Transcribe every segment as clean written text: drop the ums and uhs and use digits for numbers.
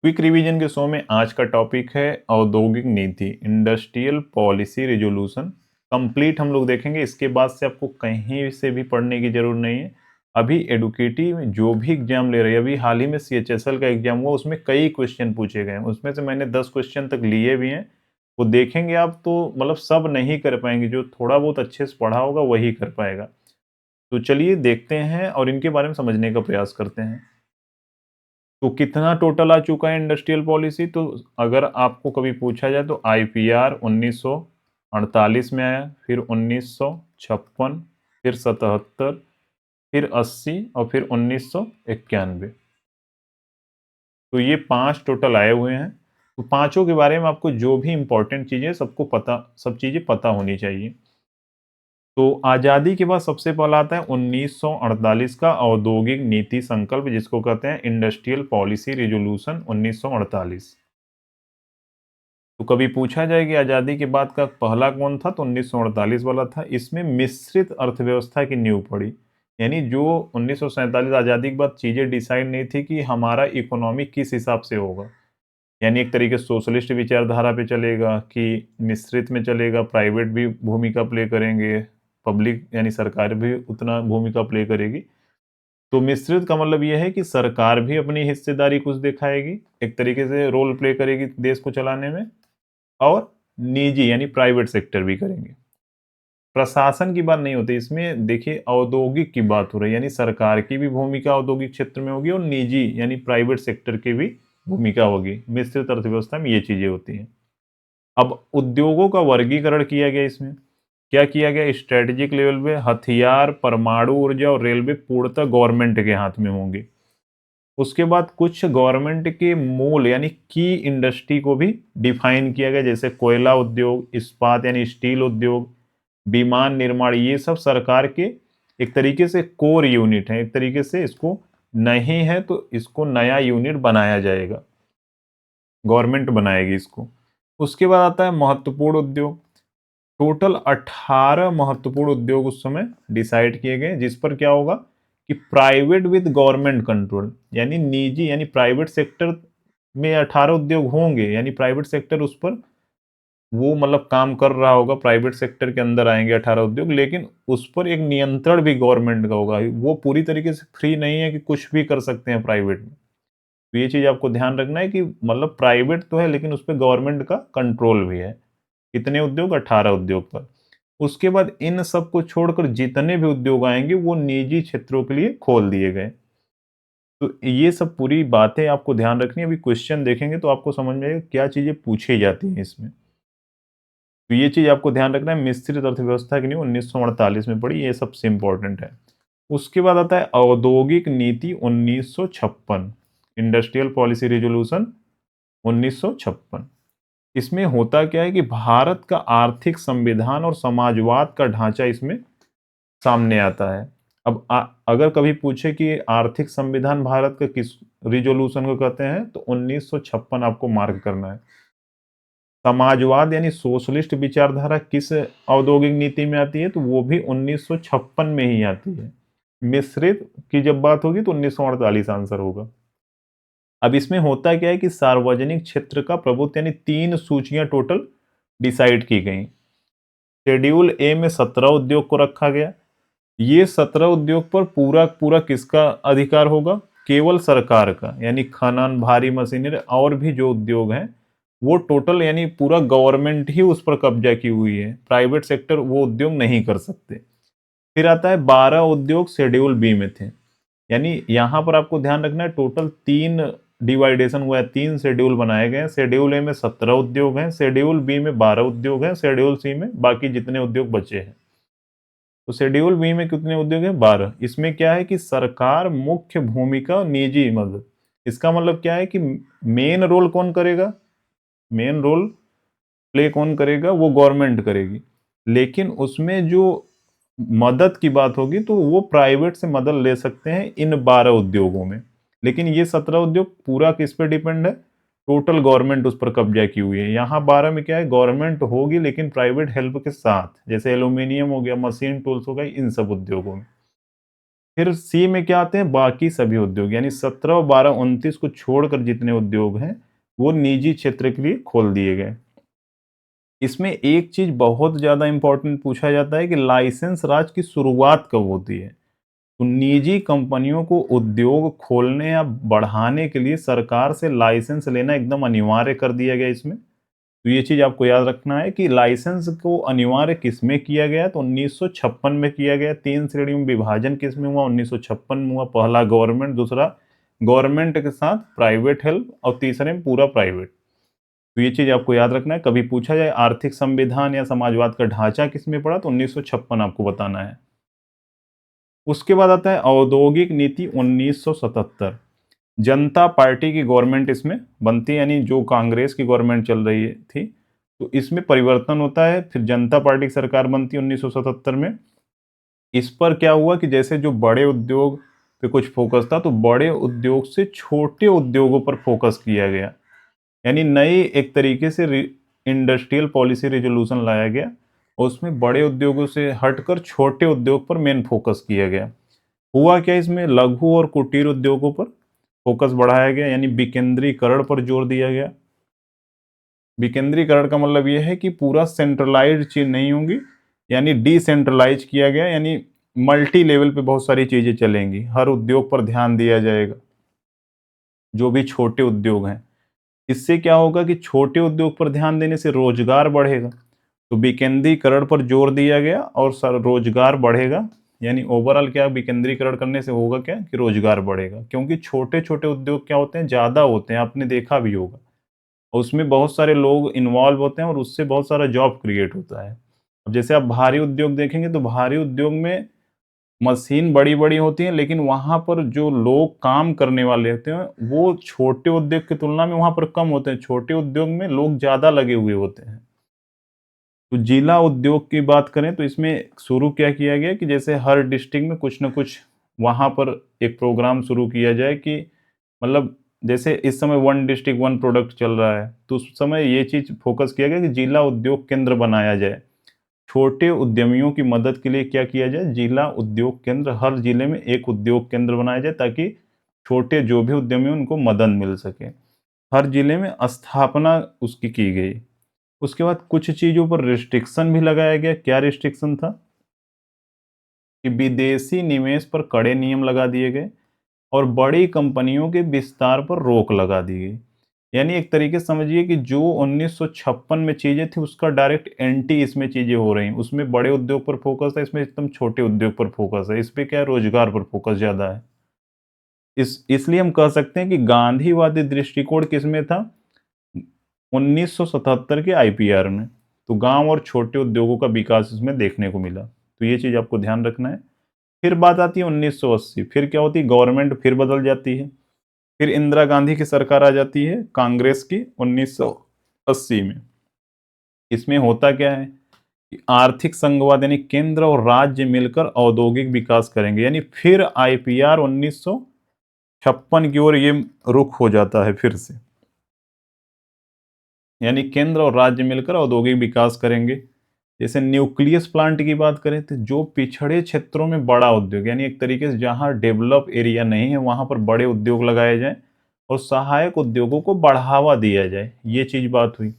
Quick revision के show में आज का टॉपिक है औद्योगिक नीति, इंडस्ट्रियल पॉलिसी रिजोल्यूशन। कंप्लीट हम लोग देखेंगे। इसके बाद से आपको कहीं से भी पढ़ने की जरूरत नहीं है। अभी एडुकेटिव में जो भी एग्जाम ले रहे हैं, अभी हाल ही में CHSL का एग्जाम हुआ, उसमें कई क्वेश्चन पूछे गए हैं। उसमें से मैंने 10 क्वेश्चन तक लिए भी हैं। वो देखेंगे आप तो मतलब सब नहीं कर पाएंगे, जो थोड़ा बहुत अच्छे से पढ़ा होगा वही कर पाएगा। तो चलिए देखते हैं और इनके बारे में समझने का प्रयास करते हैं। तो कितना टोटल आ चुका है इंडस्ट्रियल पॉलिसी? तो अगर आपको कभी पूछा जाए तो IPR 1948 में आया, फिर 1956, फिर 77, फिर 80 और फिर 1991। तो ये 5 टोटल आए हुए हैं। तो पांचों के बारे में आपको जो भी इंपॉर्टेंट चीजें सबको पता, सब चीजें पता होनी चाहिए। तो आजादी के बाद सबसे पहला आता है 1948 का औद्योगिक नीति संकल्प, जिसको कहते हैं इंडस्ट्रियल पॉलिसी रिजोल्यूशन 1948। तो कभी पूछा जाए कि आजादी के बाद का पहला कौन था, तो 1948 वाला था। इसमें मिश्रित अर्थव्यवस्था की नींव पड़ी। यानी जो 1947 आजादी के बाद चीजें डिसाइड नहीं थी कि हमारा इकोनॉमी किस हिसाब से होगा, यानी एक तरीके से सोशलिस्ट विचारधारा पे चलेगा कि मिश्रित में चलेगा, प्राइवेट भी भूमिका प्ले करेंगे, पब्लिक यानी सरकार भी उतना भूमिका प्ले करेगी। तो मिश्रित का मतलब यह है कि सरकार भी अपनी हिस्सेदारी कुछ दिखाएगी, एक तरीके से रोल प्ले करेगी देश को चलाने में, और निजी यानी प्राइवेट सेक्टर भी करेंगे। प्रशासन की बात नहीं होती इसमें, देखिए औद्योगिक की बात हो रही है, यानी सरकार की भी भूमिका औद्योगिक क्षेत्र में होगी और निजी यानी प्राइवेट सेक्टर की भी भूमिका होगी। मिश्रित अर्थव्यवस्था में ये चीजें होती हैं। अब उद्योगों का वर्गीकरण किया गया। इसमें क्या किया गया? स्ट्रेटेजिक लेवल पे हथियार, परमाणु ऊर्जा और रेलवे पूर्णतः गवर्नमेंट के हाथ में होंगे। उसके बाद कुछ गवर्नमेंट के मूल यानी की इंडस्ट्री को भी डिफाइन किया गया, जैसे कोयला उद्योग, इस्पात यानी स्टील उद्योग, विमान निर्माण। ये सब सरकार के एक तरीके से कोर यूनिट है। एक तरीके से इसको नहीं है तो इसको नया यूनिट बनाया जाएगा, गवर्नमेंट बनाएगी इसको। उसके बाद आता है महत्वपूर्ण उद्योग। टोटल 18 महत्वपूर्ण उद्योग उस समय डिसाइड किए गए, जिस पर क्या होगा कि प्राइवेट विद गवर्नमेंट कंट्रोल, यानी निजी यानी प्राइवेट सेक्टर में 18 उद्योग होंगे, यानी प्राइवेट सेक्टर उस पर वो मतलब काम कर रहा होगा। प्राइवेट सेक्टर के अंदर आएंगे 18 उद्योग, लेकिन उस पर एक नियंत्रण भी गवर्नमेंट का होगा। वो पूरी तरीके से फ्री नहीं है कि कुछ भी कर सकते हैं प्राइवेट में। तो ये चीज आपको ध्यान रखना है कि मतलब प्राइवेट तो है लेकिन उस पर गवर्नमेंट का कंट्रोल भी है। कितने उद्योग? 18 उद्योग पर। उसके बाद इन सब को छोड़कर जितने भी उद्योग आएंगे वो निजी क्षेत्रों के लिए खोल दिए गए। तो ये सब पूरी बातें आपको ध्यान रखनी है। अभी क्वेश्चन देखेंगे तो आपको समझ में आएगा क्या चीजें पूछी जाती हैं इसमें। तो ये चीज आपको ध्यान रखना है। मिश्रित अर्थव्यवस्था की नींव 1948 में पड़ी, ये सबसे इंपॉर्टेंट है। उसके बाद आता है औद्योगिक नीति 1956, इंडस्ट्रियल पॉलिसी रिजोल्यूशन 1956। इसमें होता क्या है कि भारत का आर्थिक संविधान और समाजवाद का ढांचा इसमें सामने आता है। अब अगर कभी पूछे कि आर्थिक संविधान भारत का किस रिजोल्यूशन को कहते हैं, तो 1956 आपको मार्क करना है। समाजवाद यानी सोशलिस्ट विचारधारा किस औद्योगिक नीति में आती है, तो वो भी 1956 में ही आती है। मिश्रित की जब बात होगी तो 1948 आंसर होगा। अब इसमें होता क्या है कि सार्वजनिक क्षेत्र का प्रभुत्व यानी 3 सूचियां टोटल डिसाइड की गई। शेड्यूल ए में 17 उद्योग को रखा गया। ये 17 उद्योग पर पूरा पूरा किसका अधिकार होगा? केवल सरकार का, यानी खनन, भारी मशीनरी और भी जो उद्योग हैं वो टोटल यानी पूरा गवर्नमेंट ही उस पर कब्जा की हुई है। प्राइवेट सेक्टर वो उद्योग नहीं कर सकते। फिर आता है 12 उद्योग शेड्यूल बी में थे। यानी यहां पर आपको ध्यान रखना है टोटल 3 डिवाइडेशन हुआ है, 3 शेड्यूल बनाए गए हैं। शेड्यूल ए में 17 उद्योग हैं, शेड्यूल बी में 12 उद्योग हैं, शेड्यूल सी में बाकी जितने उद्योग बचे हैं। तो शेड्यूल बी में कितने उद्योग हैं? 12। इसमें क्या है कि सरकार मुख्य भूमिका और निजी मदद। इसका मतलब क्या है कि मेन रोल कौन करेगा? मेन रोल प्ले कौन करेगा? वो गवर्नमेंट करेगी। लेकिन उसमें जो मदद की बात होगी तो वो प्राइवेट से मदद ले सकते हैं इन 12 उद्योगों में। लेकिन ये 17 उद्योग पूरा किस पे डिपेंड है? टोटल गवर्नमेंट उस पर कब्जा की हुई है। यहाँ 12 में क्या है, गवर्नमेंट होगी लेकिन प्राइवेट हेल्प के साथ, जैसे एल्यूमिनियम हो गया, मशीन टूल्स हो गए, इन सब उद्योगों में। फिर सी में क्या आते हैं, बाकी सभी उद्योग, यानी 17 और 12 29 को छोड़कर जितने उद्योग हैं वो निजी क्षेत्र के लिए खोल दिए गए। इसमें एक चीज बहुत ज्यादा इंपॉर्टेंट पूछा जाता है कि लाइसेंस राज की शुरुआत कब होती है। तो निजी कंपनियों को उद्योग खोलने या बढ़ाने के लिए सरकार से लाइसेंस लेना एकदम अनिवार्य कर दिया गया इसमें। तो ये चीज आपको याद रखना है कि लाइसेंस को अनिवार्य किस में किया गया, तो 1956 में किया गया। तीन श्रेणी में विभाजन किस में हुआ, 1956 में हुआ। पहला गवर्नमेंट, दूसरा गवर्नमेंट के साथ प्राइवेट हेल्प, और तीसरे में पूरा प्राइवेट। तो ये चीज आपको याद रखना है। कभी पूछा जाए आर्थिक संविधान या समाजवाद का ढांचा किसमें पड़ा, तो 1956 आपको बताना है। उसके बाद आता है औद्योगिक नीति 1977। जनता पार्टी की गवर्नमेंट इसमें बनती है, यानी जो कांग्रेस की गवर्नमेंट चल रही थी, तो इसमें परिवर्तन होता है। फिर जनता पार्टी की सरकार बनती है 1977 में। इस पर क्या हुआ कि जैसे जो बड़े उद्योग पे कुछ फोकस था, तो बड़े उद्योग से छोटे उद्योगों पर फोकस किया गया। यानी नई एक तरीके से इंडस्ट्रियल पॉलिसी रेजोल्यूशन लाया गया, और उसमें बड़े उद्योगों से हटकर छोटे उद्योग पर मेन फोकस किया गया। हुआ क्या, इसमें लघु और कुटीर उद्योगों पर फोकस बढ़ाया गया, यानी विकेंद्रीकरण पर जोर दिया गया। विकेंद्रीकरण का मतलब यह है कि पूरा सेंट्रलाइज्ड चीज नहीं होंगी, यानी डिसेंट्रलाइज किया गया, यानी मल्टी लेवल पे बहुत सारी चीजें चलेंगी, हर उद्योग पर ध्यान दिया जाएगा, जो भी छोटे उद्योग हैं। इससे क्या होगा कि छोटे उद्योग पर ध्यान देने से रोजगार बढ़ेगा। तो विकेंद्रीकरण पर जोर दिया गया और सर रोजगार बढ़ेगा। यानी ओवरऑल क्या, विकेंद्रीकरण करने से होगा क्या कि रोजगार बढ़ेगा, क्योंकि छोटे छोटे उद्योग क्या होते हैं, ज्यादा होते हैं, आपने देखा भी होगा। और उसमें बहुत सारे लोग इन्वॉल्व होते हैं और उससे बहुत सारा जॉब क्रिएट होता है। अब जैसे आप भारी उद्योग देखेंगे, तो भारी उद्योग में मशीन बड़ी बड़ी होती है, लेकिन वहां पर जो लोग काम करने वाले होते हैं वो छोटे उद्योग की तुलना में वहां पर कम होते हैं। छोटे उद्योग में लोग ज्यादा लगे हुए होते हैं। तो जिला उद्योग की बात करें, तो इसमें शुरू क्या किया गया कि जैसे हर डिस्ट्रिक्ट में कुछ ना कुछ वहां पर एक प्रोग्राम शुरू किया जाए कि मतलब जैसे इस समय वन डिस्ट्रिक्ट वन प्रोडक्ट चल रहा है, तो उस समय ये चीज फोकस किया गया कि जिला उद्योग केंद्र बनाया जाए। छोटे उद्यमियों की मदद के लिए क्या किया जाए, जिला उद्योग केंद्र, हर जिले में एक उद्योग केंद्र बनाया जाए, ताकि छोटे जो भी उद्यमी हैं, उनको मदद मिल सके। हर जिले में स्थापना उसकी की गई। उसके बाद कुछ चीजों पर रिस्ट्रिक्शन भी लगाया गया। क्या रिस्ट्रिक्शन था कि विदेशी निवेश पर कड़े नियम लगा दिए गए, और बड़ी कंपनियों के विस्तार पर रोक लगा दी गई। यानी एक तरीके से समझिए कि जो 1956 में चीजें थी, उसका डायरेक्ट एंटी इसमें चीजें हो रही हैं। उसमें बड़े उद्योग पर फोकस है, इसमें एकदम छोटे उद्योग पर फोकस है। इस पे क्या है, रोजगार पर फोकस ज्यादा है। इसलिए हम कह सकते हैं कि गांधीवादी दृष्टिकोण किसमें था, 1977 के आईपीआर में। तो गांव और छोटे उद्योगों का विकास इसमें देखने को मिला। तो ये चीज आपको ध्यान रखना है। फिर बात आती है 1980। फिर क्या होती है, गवर्नमेंट फिर बदल जाती है। फिर इंदिरा गांधी की सरकार आ जाती है, कांग्रेस की, 1980 में। इसमें होता क्या है कि आर्थिक संघवाद, यानी केंद्र और राज्य मिलकर औद्योगिक विकास करेंगे। यानी फिर आईपीआर 1956 की ओर ये रुख हो जाता है फिर से। यानी केंद्र और राज्य मिलकर औद्योगिक विकास करेंगे। जैसे न्यूक्लियस प्लांट की बात करें, तो जो पिछड़े क्षेत्रों में बड़ा उद्योग, यानी एक तरीके से जहां डेवलप एरिया नहीं है वहां पर बड़े उद्योग लगाए जाएं, और सहायक उद्योगों को बढ़ावा दिया जाए। ये चीज बात हुई।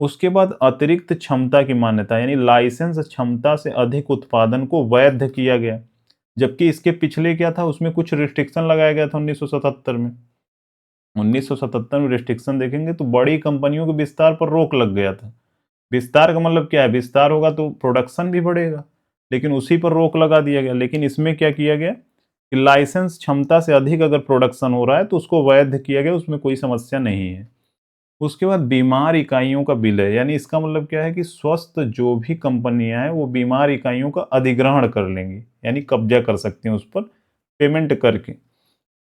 उसके बाद अतिरिक्त क्षमता की मान्यता, यानी लाइसेंस क्षमता से अधिक उत्पादन को वैध किया गया। जबकि इसके पिछले क्या था, उसमें कुछ रिस्ट्रिक्शन लगाया गया था 1977 में। 1977 में रिस्ट्रिक्शन देखेंगे तो बड़ी कंपनियों के विस्तार पर रोक लग गया था। विस्तार का मतलब क्या है, विस्तार होगा तो प्रोडक्शन भी बढ़ेगा, लेकिन उसी पर रोक लगा दिया गया। लेकिन इसमें क्या किया गया कि लाइसेंस क्षमता से अधिक अगर प्रोडक्शन हो रहा है तो उसको वैध किया गया, उसमें कोई समस्या नहीं है। उसके बाद बीमार इकाइयों का विलय, यानी इसका मतलब क्या है कि स्वस्थ जो भी कंपनियां हैं वो बीमार इकाइयों का अधिग्रहण कर लेंगी, यानी कब्जा कर सकती हैं उस पर पेमेंट करके।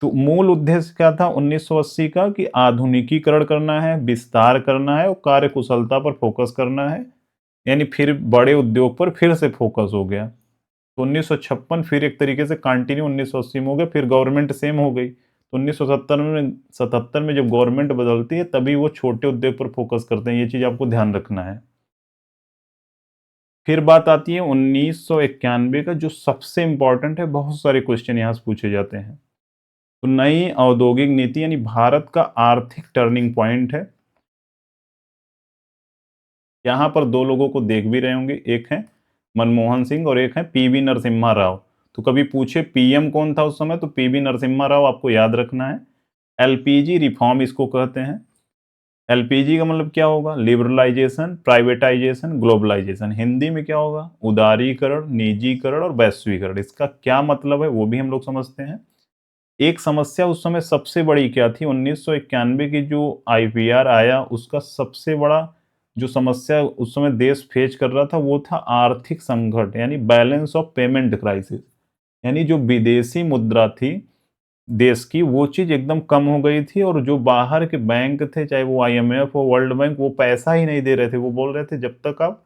तो मूल उद्देश्य क्या था 1980 का, कि आधुनिकीकरण करना है, विस्तार करना है और कार्य कुशलता पर फोकस करना है। यानी फिर बड़े उद्योग पर फिर से फोकस हो गया। तो 1956 फिर एक तरीके से कंटिन्यू 1980 में हो गया, फिर गवर्नमेंट सेम हो गई। तो 1977 में जब गवर्नमेंट बदलती है, तभी वो छोटे उद्योग पर फोकस करते हैं। ये चीज आपको ध्यान रखना है। फिर बात आती है 1991 का, जो सबसे इंपॉर्टेंट है, बहुत सारे क्वेश्चन यहाँ से पूछे जाते हैं। तो नई औद्योगिक नीति यानी भारत का आर्थिक टर्निंग पॉइंट है। यहाँ पर दो लोगों को देख भी रहे होंगे, एक है मनमोहन सिंह और एक है पीवी नरसिम्हा राव। तो कभी पूछे पीएम कौन था उस समय, तो पीवी नरसिम्हा राव आपको याद रखना है। एलपीजी रिफॉर्म इसको कहते हैं। एलपीजी का मतलब क्या होगा? Liberalisation, privatisation, globalisation. हिंदी में क्या होगा? उदारीकरण, निजीकरण और वैश्वीकरण। इसका क्या मतलब है वो भी हम लोग समझते हैं। एक समस्या उस समय सबसे बड़ी क्या थी? 1991 की जो आईपीआर आया, उसका सबसे बड़ा जो समस्या उस समय देश फेस कर रहा था वो था आर्थिक संकट, यानी बैलेंस ऑफ पेमेंट क्राइसिस। यानी जो विदेशी मुद्रा थी देश की, वो चीज एकदम कम हो गई थी, और जो बाहर के बैंक थे, चाहे वो आईएमएफ हो, वर्ल्ड बैंक, वो पैसा ही नहीं दे रहे थे। वो बोल रहे थे जब तक आप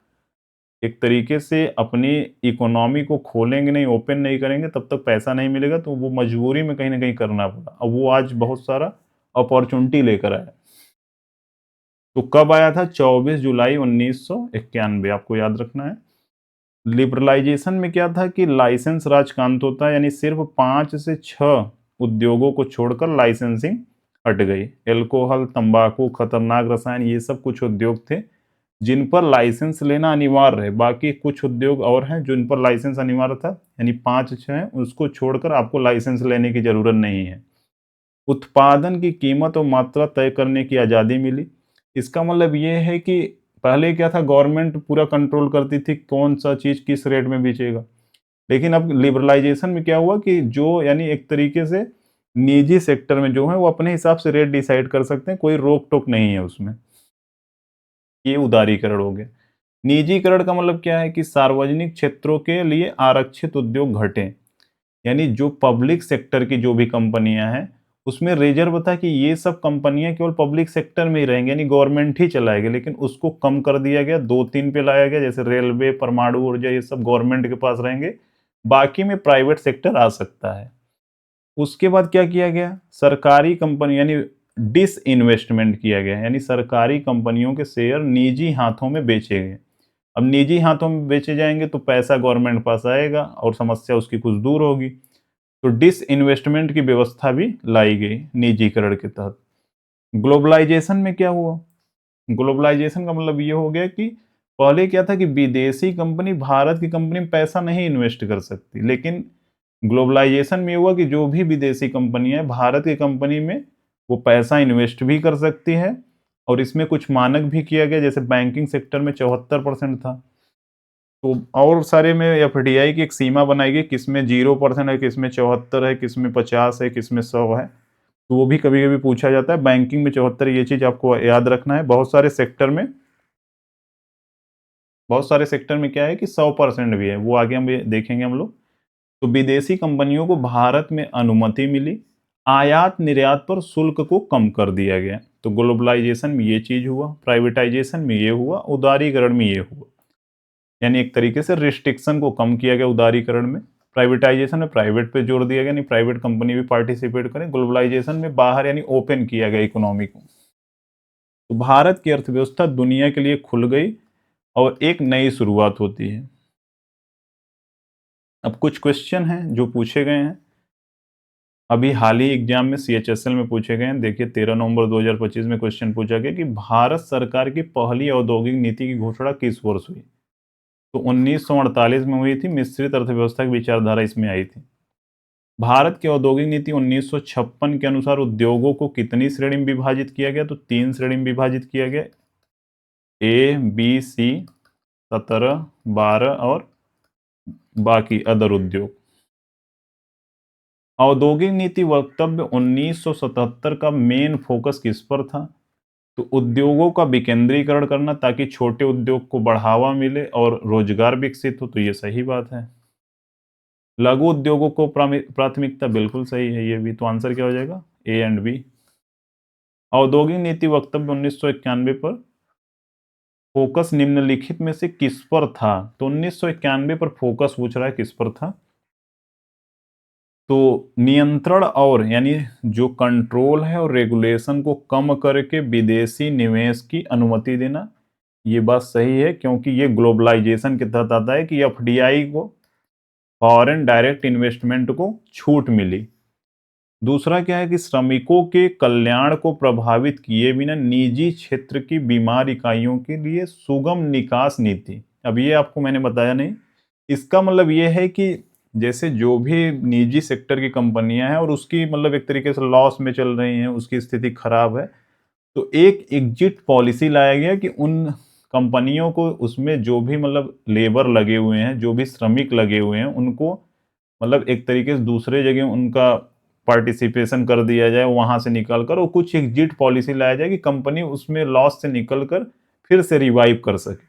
एक तरीके से अपनी इकोनॉमी को खोलेंगे नहीं, ओपन नहीं करेंगे, तब तक पैसा नहीं मिलेगा। तो वो मजबूरी में कहीं ना कहीं करना पड़ा। अब वो आज बहुत सारा अपॉर्चुनिटी लेकर आया। तो कब आया था? 24 जुलाई 1991, आपको याद रखना है। लिबरलाइजेशन में क्या था कि लाइसेंस राज का अंत होता है, यानी सिर्फ 5 से 6 उद्योगों को छोड़कर लाइसेंसिंग हट गई। एल्कोहल, तंबाकू, खतरनाक रसायन, ये सब कुछ उद्योग थे जिन पर लाइसेंस लेना अनिवार्य है। बाकी कुछ उद्योग और हैं जिन पर लाइसेंस अनिवार्य था, यानी 5-6 हैं, उसको छोड़कर आपको लाइसेंस लेने की जरूरत नहीं है। उत्पादन की कीमत और मात्रा तय करने की आज़ादी मिली। इसका मतलब ये है कि पहले क्या था, गवर्नमेंट पूरा कंट्रोल करती थी कौन सा चीज़ किस रेट में बेचेगा। लेकिन अब लिबरलाइजेशन में क्या हुआ कि जो यानी एक तरीके से निजी सेक्टर में जो है वो अपने हिसाब से रेट डिसाइड कर सकते हैं, कोई रोक टोक नहीं है उसमें। ये उदारीकरण हो गया। निजीकरण का मतलब क्या है कि सार्वजनिक क्षेत्रों के लिए आरक्षित उद्योग घटे। यानी जो पब्लिक सेक्टर की जो भी कंपनियां हैं, उसमें रिजर्व था कि ये सब कंपनियां केवल पब्लिक सेक्टर में ही रहेंगी, यानी गवर्नमेंट ही चलाएगी। लेकिन उसको कम कर दिया गया, 2-3 पे लाया गया, जैसे रेलवे, परमाणु ऊर्जा, ये सब गवर्नमेंट के पास रहेंगे, बाकी में प्राइवेट सेक्टर आ सकता है। उसके बाद क्या किया गया? सरकारी कंपनी यानी डिस इन्वेस्टमेंट किया गया, यानी सरकारी कंपनियों के शेयर निजी हाथों में बेचे गए। अब निजी हाथों में बेचे जाएंगे तो पैसा गवर्नमेंट पास आएगा और समस्या उसकी कुछ दूर होगी। तो डिस इन्वेस्टमेंट की व्यवस्था भी लाई गई निजीकरण के तहत। ग्लोबलाइजेशन में क्या हुआ? ग्लोबलाइजेशन का मतलब ये हो गया कि पहले क्या था कि विदेशी कंपनी भारत की कंपनी में पैसा नहीं इन्वेस्ट कर सकती, लेकिन ग्लोबलाइजेशन में हुआ कि जो भी विदेशी कंपनी है भारत की कंपनी में वो पैसा इन्वेस्ट भी कर सकती है। और इसमें कुछ मानक भी किया गया, जैसे बैंकिंग सेक्टर में 74% था। तो और सारे में एफडीआई की एक सीमा बनाई गई, किसमें 0% है, किसमें 74 है, किसमें 50 है, किसमें 100 है। तो वो भी कभी कभी पूछा जाता है। बैंकिंग में 74, ये चीज आपको याद रखना है। बहुत सारे सेक्टर में क्या है कि 100% भी है, वो आगे हम ये देखेंगे हम लोग। तो विदेशी कंपनियों को भारत में अनुमति मिली। आयात निर्यात पर शुल्क को कम कर दिया गया। तो ग्लोबलाइजेशन में ये चीज हुआ, प्राइवेटाइजेशन में ये हुआ, उदारीकरण में ये हुआ। यानी एक तरीके से रिस्ट्रिक्शन को कम किया गया उदारीकरण में। प्राइवेटाइजेशन में प्राइवेट पे जोर दिया गया, यानी प्राइवेट कंपनी भी पार्टिसिपेट करें। ग्लोबलाइजेशन में बाहर यानी ओपन किया गया इकोनॉमी को। तो भारत की अर्थव्यवस्था दुनिया के लिए खुल गई और एक नई शुरुआत होती है। अब कुछ क्वेश्चन हैं जो पूछे गए हैं, अभी हाल ही एग्जाम में सीएचएसएल में पूछे गए हैं। देखिए 13 नवंबर 2025 में क्वेश्चन पूछा गया कि भारत सरकार की पहली औद्योगिक नीति की घोषणा किस वर्ष हुई? तो 1948 में हुई थी। मिश्रित अर्थव्यवस्था की विचारधारा इसमें आई थी। भारत की औद्योगिक नीति 1956 के अनुसार उद्योगों को कितनी श्रेणी में विभाजित किया गया? तो 3 श्रेणी में विभाजित किया गया, ए, बी, सी, 17, 12 और बाकी अदर उद्योग। औद्योगिक नीति वक्तव्य 1977 का मेन फोकस किस पर था? तो उद्योगों का विकेंद्रीकरण करना, ताकि छोटे उद्योग को बढ़ावा मिले और रोजगार विकसित हो। तो ये सही बात है। लघु उद्योगों को प्राथमिकता, बिल्कुल सही है ये भी। तो आंसर क्या हो जाएगा? A and B. औद्योगिक नीति वक्तव्य 1991 पर फोकस निम्नलिखित में से किस पर था? तो 1991 पर फोकस पूछ रहा है किस पर था? तो नियंत्रण और यानी जो कंट्रोल है और रेगुलेशन को कम करके विदेशी निवेश की अनुमति देना, ये बात सही है, क्योंकि ये ग्लोबलाइजेशन के तहत आता है कि एफडीआई को, फॉरेन डायरेक्ट इन्वेस्टमेंट को छूट मिली। दूसरा क्या है कि श्रमिकों के कल्याण को प्रभावित किए बिना निजी क्षेत्र की बीमार इकाइयों के लिए सुगम निकास नीति। अब ये आपको मैंने बताया नहीं, इसका मतलब ये है कि जैसे जो भी निजी सेक्टर की कंपनियां हैं और उसकी मतलब एक तरीके से लॉस में चल रही हैं, उसकी स्थिति खराब है, तो एक एग्जिट पॉलिसी लाया गया कि उन कंपनियों को, उसमें जो भी मतलब लेबर लगे हुए हैं, जो भी श्रमिक लगे हुए हैं, उनको मतलब एक तरीके से दूसरे जगह उनका पार्टिसिपेशन कर दिया जाए, वहां से निकल कर, और कुछ एग्जिट पॉलिसी लाया जाए कि कंपनी उसमें लॉस से निकल कर फिर से रिवाइव कर सके।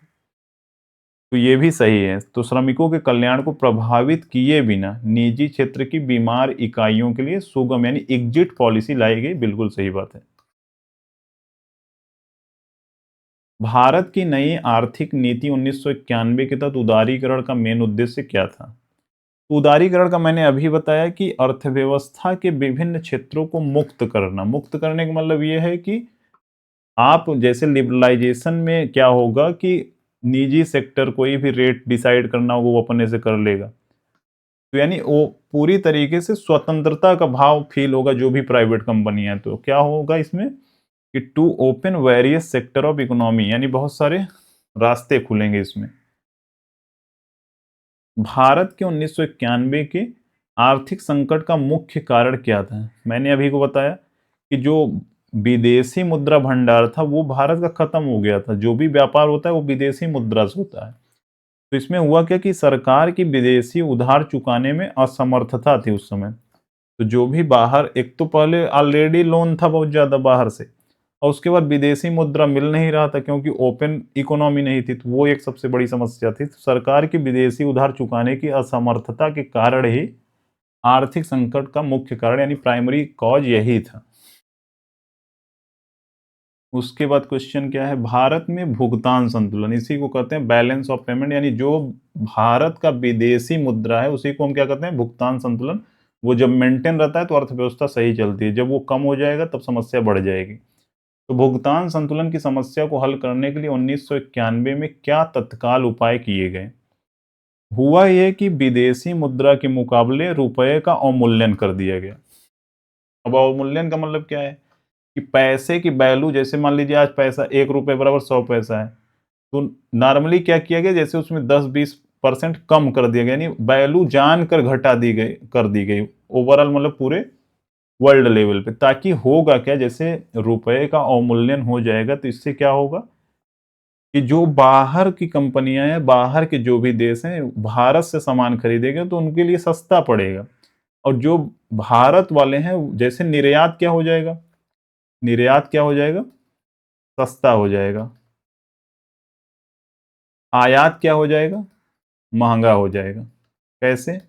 तो ये भी सही है। तो श्रमिकों के कल्याण को प्रभावित किए बिना निजी क्षेत्र की बीमार इकाइयों के लिए सुगम यानी एग्जिट पॉलिसी लाई गई, बिल्कुल सही बात है। भारत की नई आर्थिक नीति 1991 के तहत उदारीकरण का मेन उद्देश्य क्या था? उदारीकरण का मैंने अभी बताया कि अर्थव्यवस्था के विभिन्न क्षेत्रों को मुक्त करना। मुक्त करने का मतलब ये है कि आप जैसे लिबरलाइजेशन में क्या होगा कि निजी सेक्टर कोई भी रेट डिसाइड करना होगा वो अपने से कर लेगा, तो यानी वो पूरी तरीके से स्वतंत्रता का भाव फील होगा जो भी प्राइवेट कंपनियां। तो क्या होगा इसमें कि to open various sector of economy, यानी बहुत सारे रास्ते खुलेंगे इसमें। भारत के 1991 के आर्थिक संकट का मुख्य कारण क्या था? मैंने अभी को बताया कि जो विदेशी मुद्रा भंडार था वो भारत का खत्म हो गया था। जो भी व्यापार होता है वो विदेशी मुद्रा से होता है। तो इसमें हुआ क्या कि सरकार की विदेशी उधार चुकाने में असमर्थता थी उस समय। तो जो भी बाहर, एक तो पहले ऑलरेडी लोन था बहुत ज्यादा बाहर से, और उसके बाद विदेशी मुद्रा मिल नहीं रहा था क्योंकि ओपन इकोनॉमी नहीं थी, तो वो एक सबसे बड़ी समस्या थी। तो सरकार की विदेशी उधार चुकाने की असमर्थता के कारण ही आर्थिक संकट का मुख्य कारण यानी प्राइमरी कॉज यही था। उसके बाद क्वेश्चन क्या है? भारत में भुगतान संतुलन, इसी को कहते हैं बैलेंस ऑफ पेमेंट, यानी जो भारत का विदेशी मुद्रा है उसी को हम क्या कहते हैं? भुगतान संतुलन। वो जब मेंटेन रहता है तो अर्थव्यवस्था सही चलती है, जब वो कम हो जाएगा तब समस्या बढ़ जाएगी। तो भुगतान संतुलन की समस्या को हल करने के लिए 1991 में क्या तत्काल उपाय किए गए? हुआ यह कि विदेशी मुद्रा के मुकाबले रुपए का अवमूल्यन कर दिया गया। अब अवमूल्यन का मतलब क्या है कि पैसे की वैल्यू, जैसे मान लीजिए आज पैसा 1 रुपए बराबर 100 पैसा है, तो नॉर्मली क्या किया गया, जैसे उसमें 10-20% कम कर दिया गया, यानी वैल्यू जानकर घटा दी गई, कर दी गई ओवरऑल, मतलब पूरे वर्ल्ड लेवल पे। ताकि होगा क्या, जैसे रुपए का अवमूल्यन हो जाएगा तो इससे क्या होगा कि जो बाहर की कंपनियां हैं, बाहर के जो भी देश हैं, भारत से सामान खरीदेंगे तो उनके लिए सस्ता पड़ेगा। और जो भारत वाले हैं, जैसे निर्यात क्या हो जाएगा, निर्यात क्या हो जाएगा? सस्ता हो जाएगा। आयात क्या हो जाएगा? महंगा हो जाएगा। कैसे?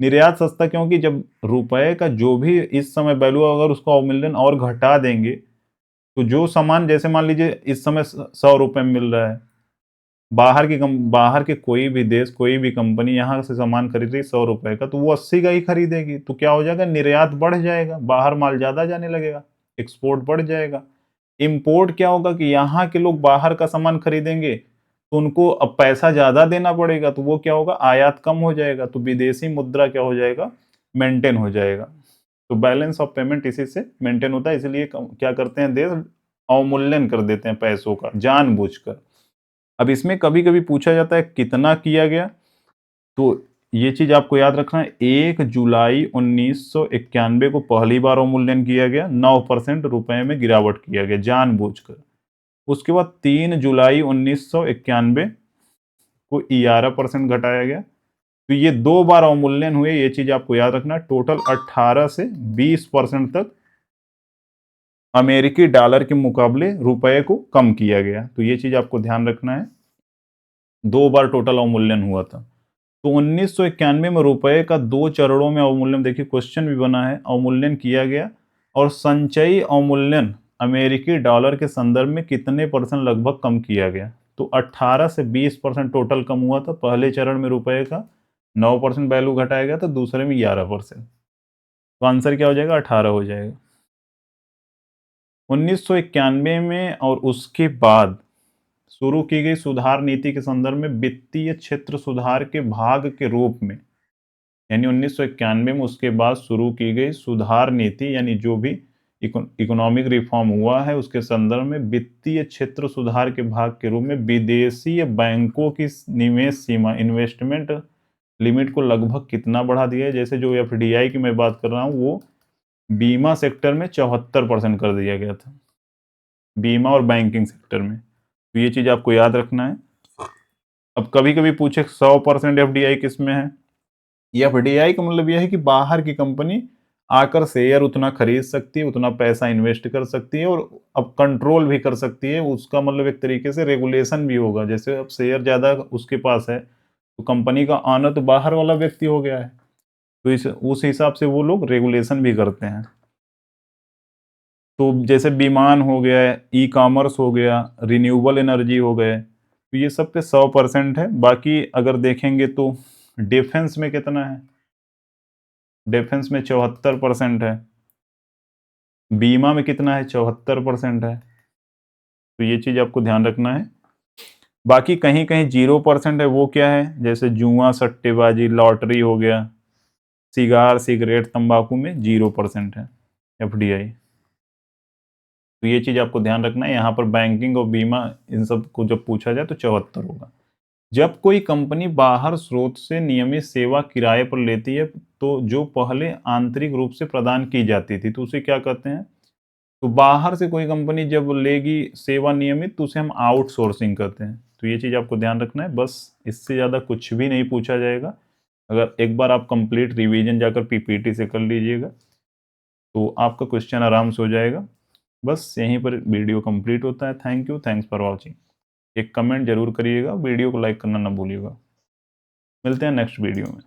निर्यात सस्ता क्योंकि जब रुपए का जो भी इस समय वैल्यू, अगर उसका अवमूल्यन और घटा देंगे तो जो सामान, जैसे मान लीजिए इस समय 100 रुपए में मिल रहा है, बाहर के कोई भी देश, कोई भी कंपनी यहाँ से सामान खरीद रही 100 रुपए का, तो वो 80 का ही खरीदेगी। तो क्या हो जाएगा? निर्यात बढ़ जाएगा, बाहर माल ज्यादा जाने लगेगा, एक्सपोर्ट बढ़ जाएगा। इंपोर्ट क्या होगा कि यहाँ के लोग बाहर का सामान खरीदेंगे तो उनको अब पैसा ज्यादा देना पड़ेगा, तो वो क्या होगा? आयात कम हो जाएगा, तो विदेशी मुद्रा क्या हो जाएगा? मेंटेन हो जाएगा। तो बैलेंस ऑफ पेमेंट इसी से मेंटेन होता है, इसलिए क्या करते हैं देश? अवमूल्यन कर देते हैं पैसों का जानबूझकर। अब इसमें कभी कभी पूछा जाता है कितना किया गया, तो ये चीज आपको याद रखना है। 1 जुलाई 1991 को पहली बार अवमूल्यन किया गया, 9% रुपए में गिरावट किया गया जानबूझकर। उसके बाद 3 जुलाई 1991 को 11% घटाया गया। तो ये 2 बार अवमूल्यन हुए, ये चीज आपको याद रखना। टोटल 18 से 20% तक अमेरिकी डॉलर के मुकाबले रुपए को कम किया गया। तो ये चीज आपको ध्यान रखना है। 2 बार टोटल अवमूल्यन हुआ था। तो 1991 में रुपए का 2 चरणों में अवमूल्यन, देखिए क्वेश्चन भी बना है, अवमूल्यन किया गया। और संचयी अवमूल्यन अमेरिकी डॉलर के संदर्भ में कितने परसेंट लगभग कम किया गया? तो 18 से 20% टोटल कम हुआ था। पहले चरण में रुपए का 9% वैल्यू घटाया गया था, दूसरे में 11%। तो आंसर क्या हो जाएगा? 18 हो जाएगा। 1991 में और उसके बाद शुरू की गई सुधार नीति के संदर्भ में वित्तीय क्षेत्र सुधार के भाग के रूप में, यानी 1991 में उसके बाद शुरू की गई सुधार नीति, यानी जो भी इकोनॉमिक रिफॉर्म हुआ है उसके संदर्भ में वित्तीय क्षेत्र सुधार के भाग के रूप में विदेशी बैंकों की निवेश सीमा, इन्वेस्टमेंट लिमिट को लगभग कितना बढ़ा दिया है। जैसे जो एफडीआई की मैं बात कर रहा हूँ वो बीमा सेक्टर में 74% कर दिया गया था, बीमा और बैंकिंग सेक्टर में। तो ये चीज आपको याद रखना है। अब कभी कभी पूछे 100% एफडीआई किस में है, ये एफडीआई का मतलब यह है कि बाहर की कंपनी आकर शेयर उतना खरीद सकती है, उतना पैसा इन्वेस्ट कर सकती है और अब कंट्रोल भी कर सकती है। उसका मतलब एक तरीके से रेगुलेशन भी होगा। जैसे अब शेयर ज्यादा उसके पास है तो कंपनी का ऑनर तो बाहर वाला व्यक्ति हो गया है, तो उस हिसाब से वो लोग रेगुलेशन भी करते हैं। तो जैसे विमान हो गया, ई कॉमर्स हो गया, रिन्यूएबल एनर्जी हो गए, तो ये सब पे 100% है। बाकी अगर देखेंगे तो डिफेंस में कितना है, डिफेंस में 74% है, बीमा में कितना है, 74% है। तो ये चीज आपको ध्यान रखना है। बाकी कहीं कहीं 0% है, वो क्या है, जैसे जुआ, सट्टेबाजी, लॉटरी हो गया, सिगार, सिगरेट, तंबाकू में 0% है एफडीआई। तो ये चीज आपको ध्यान रखना है। यहाँ पर बैंकिंग और बीमा इन सब को जब पूछा जाए तो 74 होगा। जब कोई कंपनी बाहर स्रोत से नियमित सेवा किराए पर लेती है तो जो पहले आंतरिक रूप से प्रदान की जाती थी तो उसे क्या कहते हैं, तो बाहर से कोई कंपनी जब लेगी सेवा नियमित तो उसे हम आउटसोर्सिंग कहते हैं। तो ये चीज आपको ध्यान रखना है। बस इससे ज्यादा कुछ भी नहीं पूछा जाएगा। अगर एक बार आप कंप्लीट रिवीजन जाकर पीपीटी से कर लीजिएगा तो आपका क्वेश्चन आराम से हो जाएगा। बस यहीं पर वीडियो कंप्लीट होता है। Thank you, thanks for watching. एक कमेंट जरूर करिएगा, वीडियो को लाइक करना ना भूलिएगा। मिलते हैं नेक्स्ट वीडियो में।